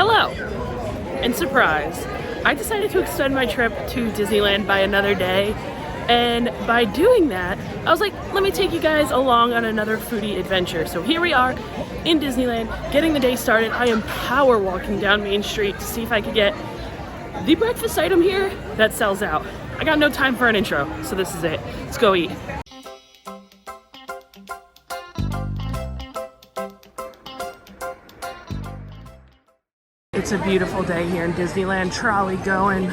Hello, and surprise, I decided to extend my trip to Disneyland by another day, and by doing that, I was like, let me take you guys along on another foodie adventure. So here we are in Disneyland, getting the day started. I am power walking down Main Street to see if I could get the breakfast item here that sells out. I got no time for an intro, so this is it. Let's go eat. It's a beautiful day here in Disneyland, trolley going,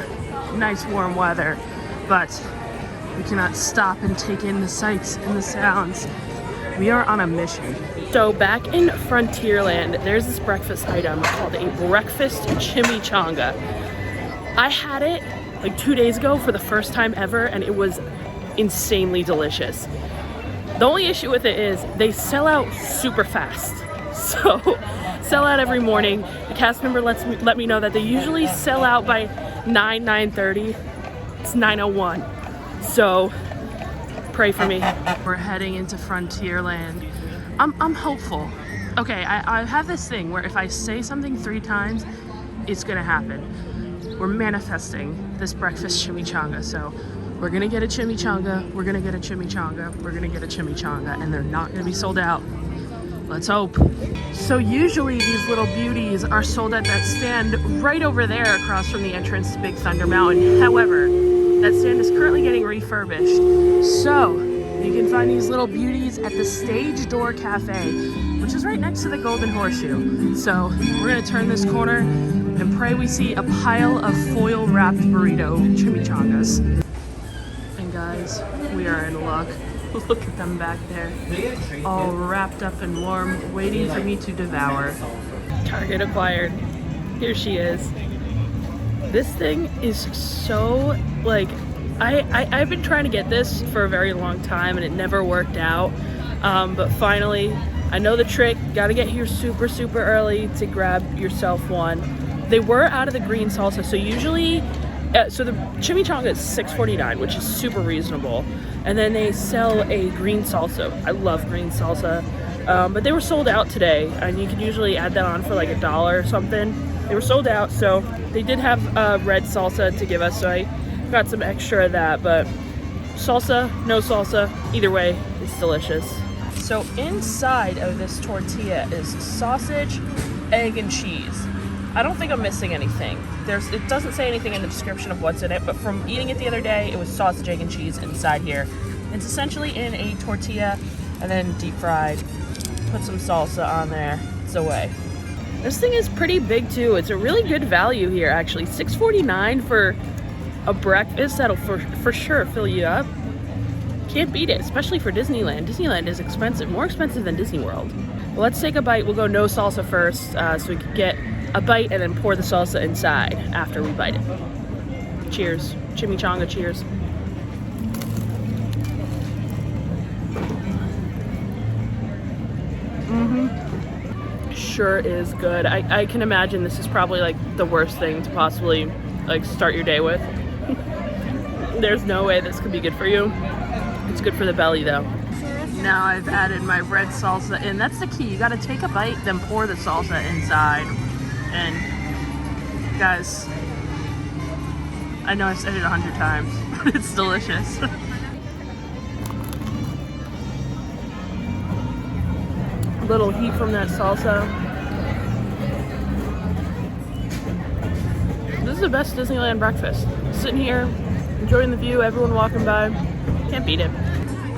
nice warm weather, but we cannot stop and take in the sights and the sounds. We are on a mission. So back in Frontierland, there's this breakfast item called a breakfast chimichanga. I had it like 2 days ago for the first time ever, and it was insanely delicious. The only issue with it is they sell out super fast. So, sell out every morning. The cast member let me know that they usually sell out by 9:30. It's 9:01. So, pray for me. We're heading into Frontierland. I'm hopeful. Okay, I have this thing where if I say something 3 times, it's gonna happen. We're manifesting this breakfast chimichanga. So, we're gonna get a chimichanga, we're gonna get a chimichanga, we're gonna get a chimichanga, and they're not gonna be sold out. Let's hope. So usually these little beauties are sold at that stand right over there across from the entrance to Big Thunder Mountain. However, that stand is currently getting refurbished. So you can find these little beauties at the Stage Door Cafe, which is right next to the Golden Horseshoe. So we're gonna turn this corner and pray we see a pile of foil wrapped burrito chimichangas. And guys, we are in luck. Look at them back there, all wrapped up and warm, waiting for me to devour. Target acquired. Here she is. This thing is so, like, I've been trying to get this for a very long time and it never worked out. But finally, I know the trick. Gotta get here super, super early to grab yourself one. They were out of the green salsa, so usually, so the chimichanga is $6.49, which is super reasonable. And then they sell a green salsa. I love green salsa. But they were sold out today, and you can usually add that on for like $1 or something. They were sold out, so they did have red salsa to give us, so I got some extra of that. But salsa, no salsa, either way, it's delicious. So inside of this tortilla is sausage, egg, and cheese. I don't think I'm missing anything. It doesn't say anything in the description of what's in it, but from eating it the other day, it was sausage, egg, and cheese inside here. It's essentially in a tortilla and then deep fried. Put some salsa on there. It's away. This thing is pretty big too. It's a really good value here actually. $6.49 for a breakfast that'll for sure fill you up. Can't beat it, especially for Disneyland. Disneyland is expensive, more expensive than Disney World. Well, let's take a bite. We'll go no salsa first so we can get a bite and then pour the salsa inside after we bite it. Cheers. Chimichanga cheers. Sure is good. I can imagine this is probably like the worst thing to possibly like start your day with. There's no way this could be good for you. It's good for the belly though. Now I've added my red salsa in. That's the key. You gotta take a bite, then pour the salsa inside. And guys, I know I've said it 100 times, but it's delicious. A little heat from that salsa. This is the best Disneyland breakfast. Sitting here, enjoying the view, everyone walking by. Can't beat it.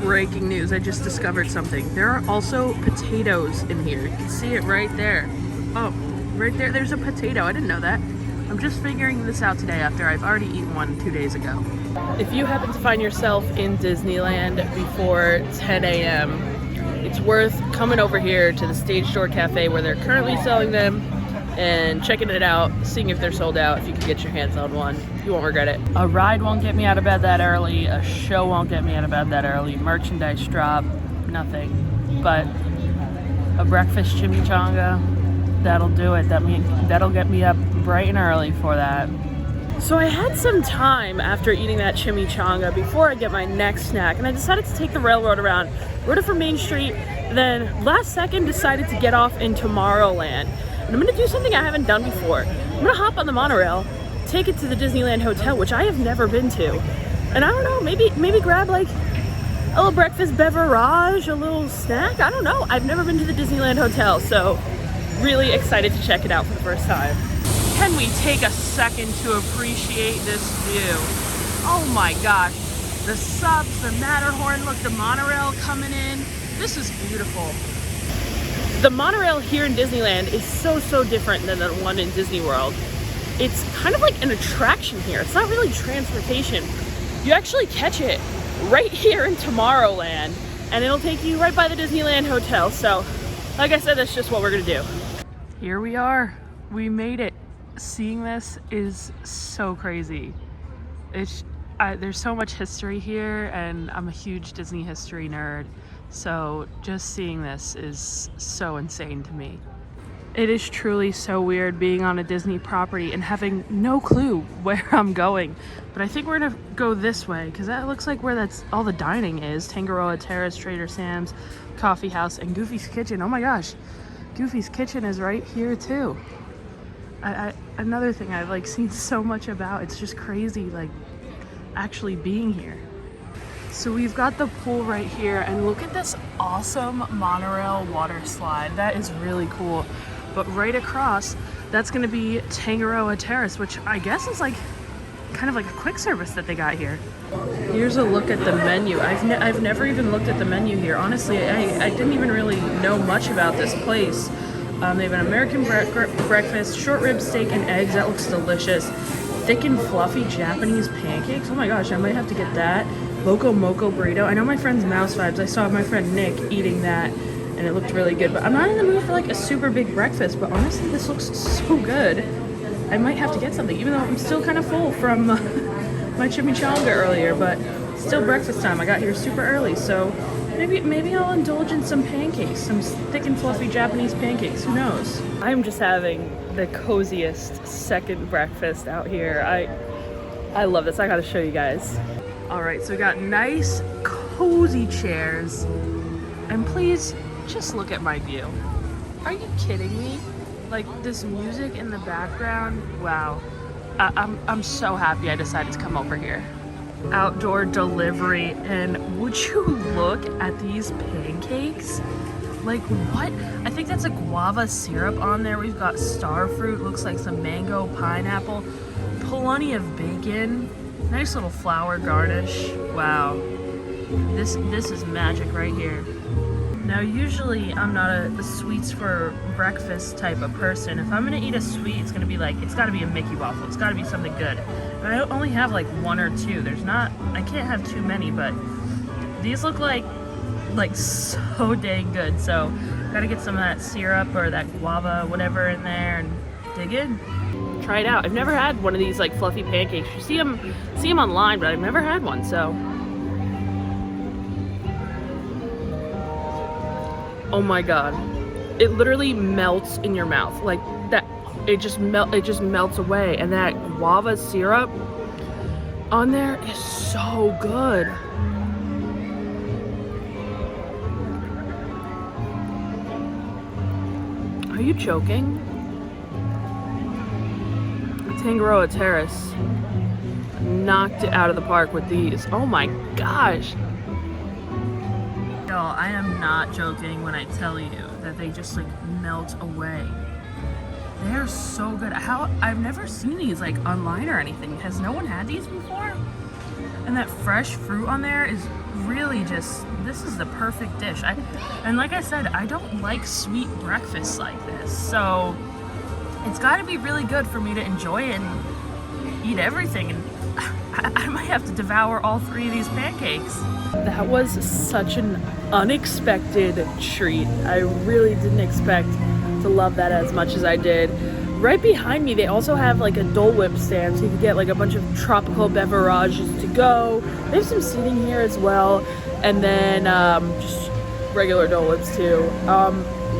Breaking news, I just discovered something. There are also potatoes in here. You can see it right there. Oh. Right there, there's a potato. I didn't know that. I'm just figuring this out today after I've already eaten one 2 days ago. If you happen to find yourself in Disneyland before 10 a.m., it's worth coming over here to the Stage Door Cafe where they're currently selling them and checking it out, seeing if they're sold out. If you can get your hands on one, you won't regret it. A ride won't get me out of bed that early. A show won't get me out of bed that early. Merchandise drop, nothing. But a breakfast chimichanga, that'll do it. That'll get me up bright and early for that. So I had some time after eating that chimichanga before I get my next snack, and I decided to take the railroad around, rode it from Main Street, then last second decided to get off in Tomorrowland. and I'm gonna do something I haven't done before. I'm gonna hop on the monorail, take it to the Disneyland Hotel, which I have never been to. And I don't know, maybe grab like a little breakfast beverage, a little snack. I don't know. I've never been to the Disneyland Hotel, so really excited to check it out for the first time. Can we take a second to appreciate this view? Oh my gosh. The subs, the Matterhorn, look, the monorail coming in. This is beautiful. The monorail here in Disneyland is so different than the one in Disney World. It's kind of like an attraction here. It's not really transportation. You actually catch it right here in Tomorrowland, and it'll take you right by the Disneyland Hotel. So, like I said, that's just what we're gonna do. Here we are. We made it. Seeing this is so crazy. There's so much history here, and I'm a huge Disney history nerd. So just seeing this is so insane to me. It is truly so weird being on a Disney property and having no clue where I'm going. But I think we're gonna go this way because that looks like where all the dining is. Tangaroa Terrace, Trader Sam's, Coffee House, and Goofy's Kitchen. Oh my gosh, Goofy's Kitchen is right here too. Another thing I've like seen so much about. It's just crazy like actually being here. So we've got the pool right here, and look at this awesome monorail water slide. That is really cool. But right across, that's gonna be Tangaroa Terrace, which I guess is like kind of like a quick service that they got here. Here's a look at the menu. I've never even looked at the menu here. Honestly, I didn't even really know much about this place. They have an American breakfast, short rib steak and eggs. That looks delicious. Thick and fluffy Japanese pancakes. Oh my gosh, I might have to get that. Loco Moco burrito. I know my friend's Mouse Vibes. I saw my friend Nick eating that, and it looked really good. But I'm not in the mood for like a super big breakfast, but honestly, this looks so good. I might have to get something, even though I'm still kind of full from my chimichanga earlier, but still breakfast time. I got here super early, so maybe I'll indulge in some pancakes, some thick and fluffy Japanese pancakes. Who knows? I'm just having the coziest second breakfast out here. I love this. I gotta show you guys. All right, so we got nice, cozy chairs, and please just look at my view. Are you kidding me? Like this music in the background, wow. I'm so happy I decided to come over here. Outdoor delivery, and would you look at these pancakes? Like what? I think that's a guava syrup on there. We've got star fruit, looks like some mango, pineapple, plenty of bacon, nice little flower garnish. Wow, this is magic right here. Now usually I'm not a sweets for breakfast type of person. If I'm gonna eat a sweet, it's gonna be like, it's gotta be a Mickey waffle. It's gotta be something good. And I only have like one or two. I can't have too many, but these look like so dang good. So gotta get some of that syrup or that guava, whatever in there, and dig in. Try it out. I've never had one of these like fluffy pancakes. You see them online, but I've never had one, so. Oh my god, it literally melts in your mouth like that. It just melts away, and that guava syrup on there is so good. Are you joking? Tangaroa Terrace knocked it out of the park with these. Oh my gosh. Y'all, I am not joking when I tell you that they just like melt away. They are so good. I've never seen these like online or anything. Has no one had these before? And that fresh fruit on there is really just, this is the perfect dish. And like I said, I don't like sweet breakfasts like this, so it's got to be really good for me to enjoy it and eat everything. And I might have to devour all 3 of these pancakes. That was such an unexpected treat. I really didn't expect to love that as much as I did. Right behind me, they also have like a Dole Whip stand, so you can get like a bunch of tropical beverages to go. They have some seating here as well, and then just regular Dole Whips too.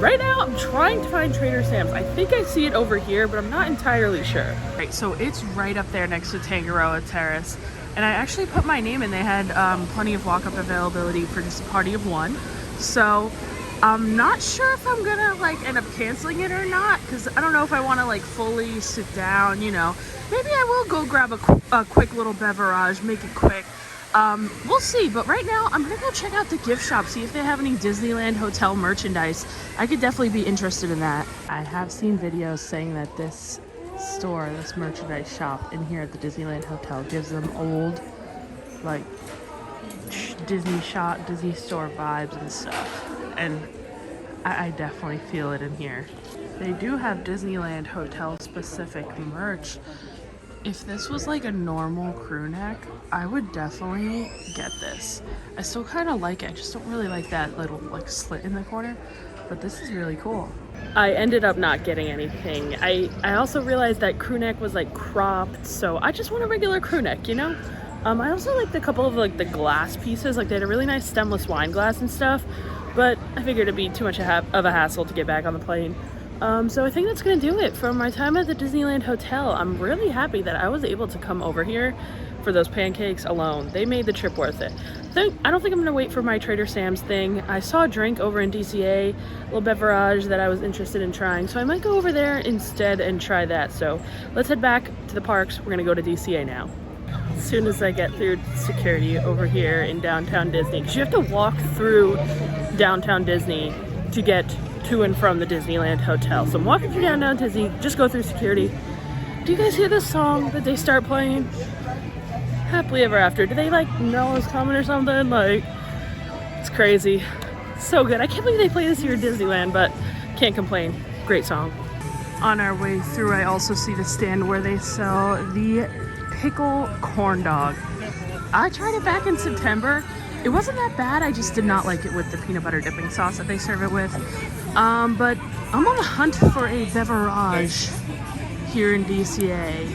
Right now, I'm trying to find Trader Sam's. I think I see it over here, but I'm not entirely sure. Right, so it's right up there next to Tangaroa Terrace. And I actually put my name in. They had plenty of walk-up availability for just a party of 1. So I'm not sure if I'm gonna like end up canceling it or not, because I don't know if I want to like fully sit down, you know. Maybe I will go grab a quick little beverage, make it quick. We'll see, but right now I'm gonna go check out the gift shop, see if they have any Disneyland Hotel merchandise. I could definitely be interested in that. I have seen videos saying that this store, this merchandise shop in here at the Disneyland Hotel gives them old, like, Disney store vibes and stuff. And I definitely feel it in here. They do have Disneyland Hotel specific merch. If this was like a normal crew neck, I would definitely get this. I still kind of like it. I just don't really like that little like slit in the corner, but this is really cool. I ended up not getting anything. I also realized that crew neck was like cropped, so I just want a regular crew neck, you know? I also liked a couple of like the glass pieces. Like they had a really nice stemless wine glass and stuff, but I figured it'd be too much of a hassle to get back on the plane. So I think that's gonna do it for my time at the Disneyland Hotel. I'm really happy that I was able to come over here for those pancakes alone. They made the trip worth it. I don't think I'm gonna wait for my Trader Sam's thing. I saw a drink over in DCA, a little beverage that I was interested in trying, so I might go over there instead and try that. So let's head back to the parks. We're gonna go to DCA now. As soon as I get through security over here in downtown Disney, because you have to walk through downtown Disney to get to and from the Disneyland Hotel. So I'm walking through downtown Disney, just go through security. Do you guys hear this song that they start playing? Happily Ever After. Do they like know it's coming or something? Like, it's crazy. So good. I can't believe they play this here at Disneyland, but can't complain. Great song. On our way through, I also see the stand where they sell the pickle corn dog. I tried it back in September. It wasn't that bad. I just did not like it with the peanut butter dipping sauce that they serve it with. But I'm on the hunt for a beverage here in DCA.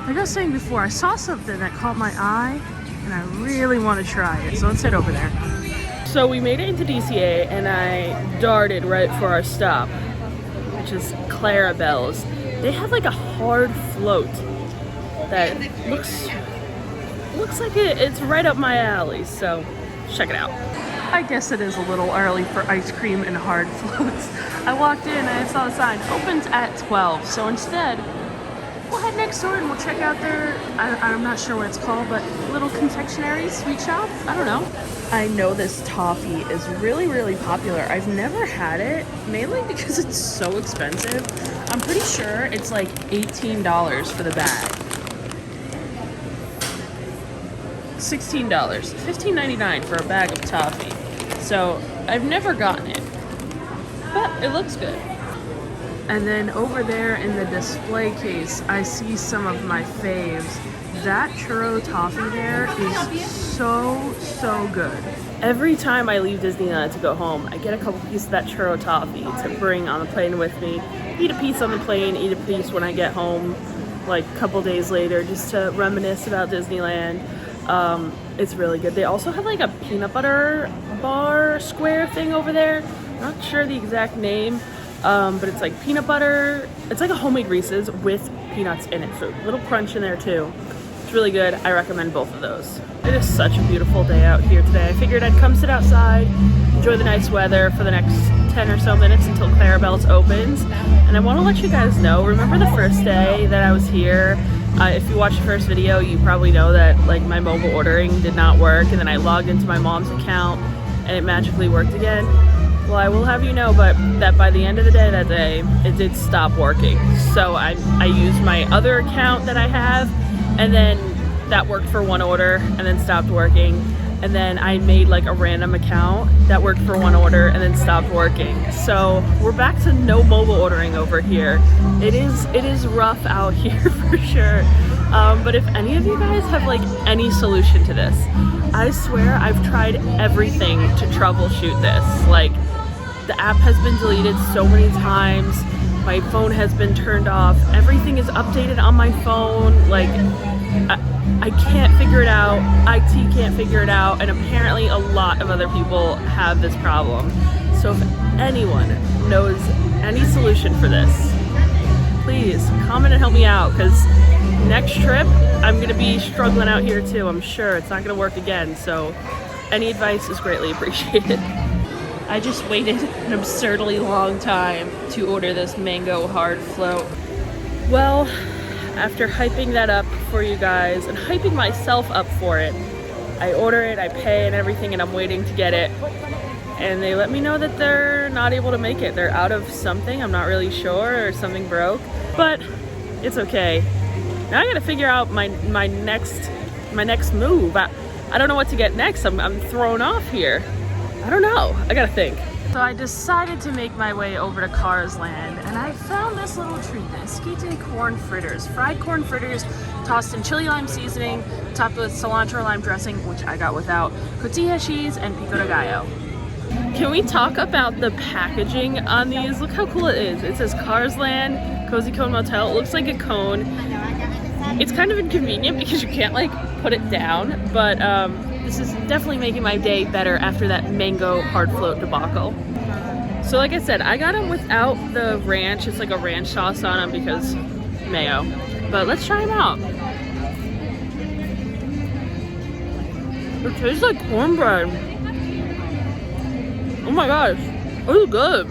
Like I was saying before, I saw something that caught my eye and I really want to try it. So let's head over there. So we made it into DCA and I darted right for our stop, which is Clarabelle's. They have like a hard float that looks like it's right up my alley, so check it out. I guess it is a little early for ice cream and hard floats. I walked in and I saw the sign, opens at 12, so instead we'll head next door and we'll check out their, I'm not sure what it's called, but little confectionery sweet shop. I don't know. I know this toffee is really, really popular. I've never had it, mainly because it's so expensive. I'm pretty sure it's like $18 for the bag. $16, $15.99 for a bag of toffee. So I've never gotten it, but it looks good. And then over there in the display case, I see some of my faves. That churro toffee there is so good. Every time I leave Disneyland to go home, I get a couple pieces of that churro toffee to bring on the plane with me. Eat a piece on the plane, eat a piece when I get home, like a couple days later, just to reminisce about Disneyland. It's really good. They also have like a peanut butter bar square thing over there. I'm not sure the exact name, but it's like peanut butter. It's like a homemade Reese's with peanuts in it. So a little crunch in there too. It's really good. I recommend both of those. It is such a beautiful day out here today. I figured I'd come sit outside, enjoy the nice weather for the next 10 or so minutes until Clarabelle's opens. And I want to let you guys know, remember the first day that I was here? If you watched the first video, you probably know that like my mobile ordering did not work, and then I logged into my mom's account and it magically worked again. Well, I will have you know, but that by the end of the day that day, it did stop working. So I used my other account that I have, and then that worked for one order and then stopped working. And then I made like a random account that worked for one order and then stopped working. So we're back to no mobile ordering over here. It is rough out here for sure. But if any of you guys have like any solution to this, I swear I've tried everything to troubleshoot this. Like the app has been deleted so many times. My phone has been turned off. Everything is updated on my phone. Like I can't figure it out. IT can't figure it out. And apparently a lot of other people have this problem. So if anyone knows any solution for this, please comment and help me out, because next trip I'm going to be struggling out here too. I'm sure it's not going to work again. So any advice is greatly appreciated. I just waited an absurdly long time to order this mango hard float. Well, after hyping that up for you guys and hyping myself up for it, I order it, I pay and everything, and I'm waiting to get it. And they let me know that they're not able to make it. They're out of something, I'm not really sure, or something broke, but it's okay. Now I gotta figure out my next move. I don't know what to get next. I'm thrown off here. I don't know. I gotta think. So I decided to make my way over to Cars Land, and I found this little treat, the esquite corn fritters. Fried corn fritters tossed in chili lime seasoning, topped with cilantro lime dressing, which I got without, cotija cheese, and pico de gallo. Can we talk about the packaging on these? Look how cool it is. It says Cars Land, Cozy Cone Motel. It looks like a cone. It's kind of inconvenient because you can't like put it down, but this is definitely making my day better after that mango hard float debacle. So like I said, I got them without the ranch. It's like a ranch sauce on them because mayo. But let's try them out. It tastes like cornbread. Oh my gosh, this is good.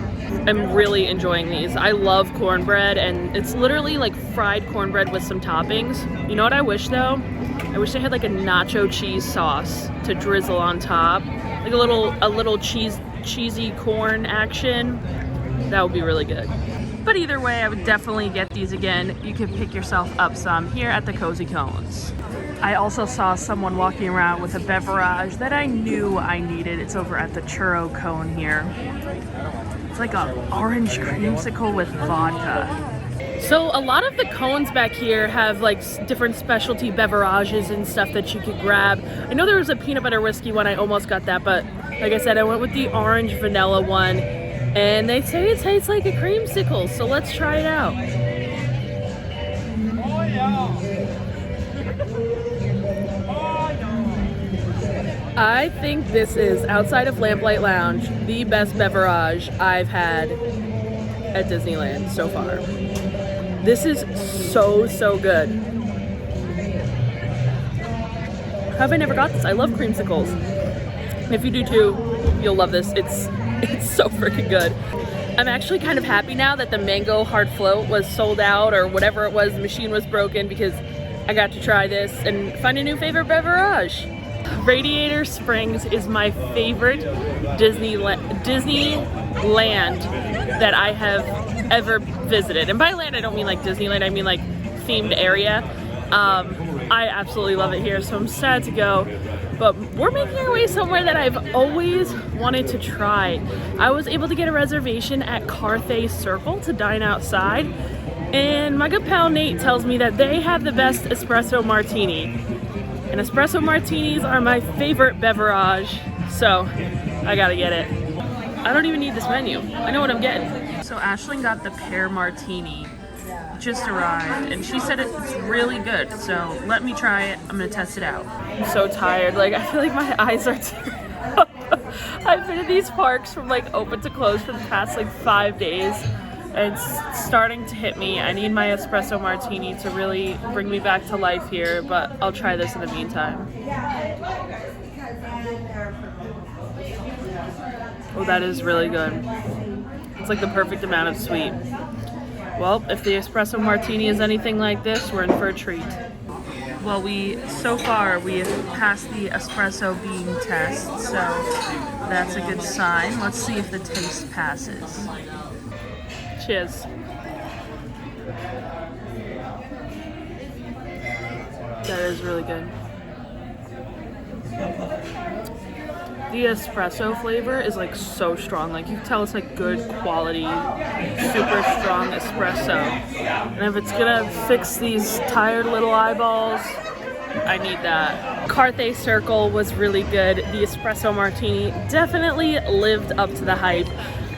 I'm really enjoying these. I love cornbread, and it's literally like fried cornbread with some toppings. You know what I wish though? I wish they had like a nacho cheese sauce to drizzle on top. Like a little cheesy corn action. That would be really good. But either way, I would definitely get these again. You can pick yourself up some here at the Cozy Cones. I also saw someone walking around with a beverage that I knew I needed. It's over at the churro cone here. It's like an orange creamsicle with vodka. So a lot of the cones back here have like different specialty beverages and stuff that you could grab. I know there was a peanut butter whiskey one, I almost got that, but like I said, I went with the orange vanilla one, and they say it tastes like a creamsicle, so let's try it out. Oh yeah. I think this is, outside of Lamplight Lounge, the best beverage I've had at Disneyland so far. This is so good. How have I never got this? I love creamsicles. If you do too, you'll love this. It's so freaking good. I'm actually kind of happy now that the mango hard float was sold out, or whatever it was, the machine was broken, because I got to try this and find a new favorite beverage. Radiator Springs is my favorite Disneyland that I have ever visited. And by land, I don't mean like Disneyland, I mean like themed area. I absolutely love it here, so I'm sad to go. But we're making our way somewhere that I've always wanted to try. I was able to get a reservation at Carthay Circle to dine outside, and my good pal Nate tells me that they have the best espresso martini. And espresso martinis are my favorite beverage, so I gotta get it. I don't even need this menu. I know what I'm getting. So Ashlyn got the Pear Martini, just arrived, and she said it's really good, so let me try it. I'm gonna test it out. I'm so tired, like I feel like my eyes are tearing up. I've been in these parks from like open to close for the past like 5 days. It's starting to hit me. I need my espresso martini to really bring me back to life here, but I'll try this in the meantime. Oh, that is really good. It's like the perfect amount of sweet. Well, if the espresso martini is anything like this, we're in for a treat. Well, so far we have passed the espresso bean test, so that's a good sign. Let's see if the taste passes. Cheers. That is really good. The espresso flavor is like so strong. Like you can tell it's like good quality, super strong espresso. And if it's gonna fix these tired little eyeballs, I need that. Carthay Circle was really good. The espresso martini definitely lived up to the hype.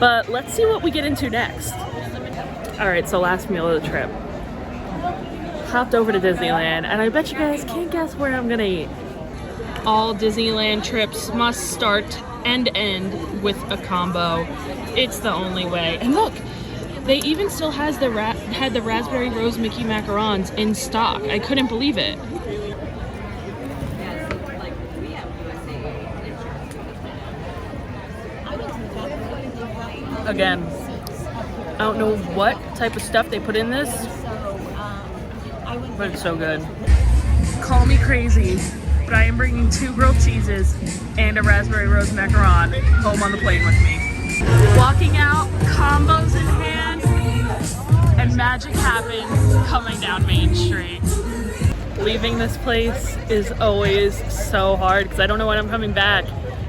But let's see what we get into next. All right, so last meal of the trip. Hopped over to Disneyland, and I bet you guys can't guess where I'm gonna eat. All Disneyland trips must start and end with a combo. It's the only way. And look, they even still had the Raspberry Rose Mickey macarons in stock. I couldn't believe it. Again, I don't know what type of stuff they put in this, but it's so good. Call me crazy, but I am bringing 2 grilled cheeses and a raspberry rose macaron home on the plane with me. Walking out, combos in hand, and magic happens coming down Main Street. Leaving this place is always so hard because I don't know when I'm coming back,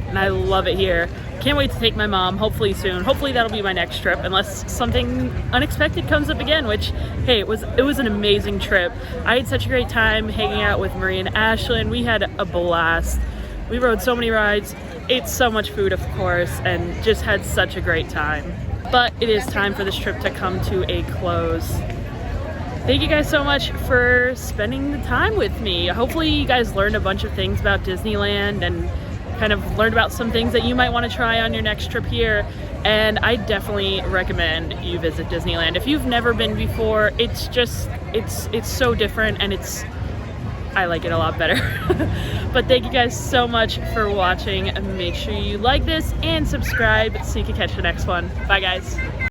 and I love it here. Can't wait to take my mom, hopefully soon. Hopefully that'll be my next trip, unless something unexpected comes up again, which, hey, it was an amazing trip. I had such a great time hanging out with Marie and Ashlyn. We had a blast. We rode so many rides, ate so much food, of course, and just had such a great time. But it is time for this trip to come to a close. Thank you guys so much for spending the time with me. Hopefully you guys learned a bunch of things about Disneyland and kind of learned about some things that you might want to try on your next trip here. And I definitely recommend you visit Disneyland. If you've never been before, it's so different, and I like it a lot better. But thank you guys so much for watching, and make sure you like this and subscribe so you can catch the next one. Bye guys.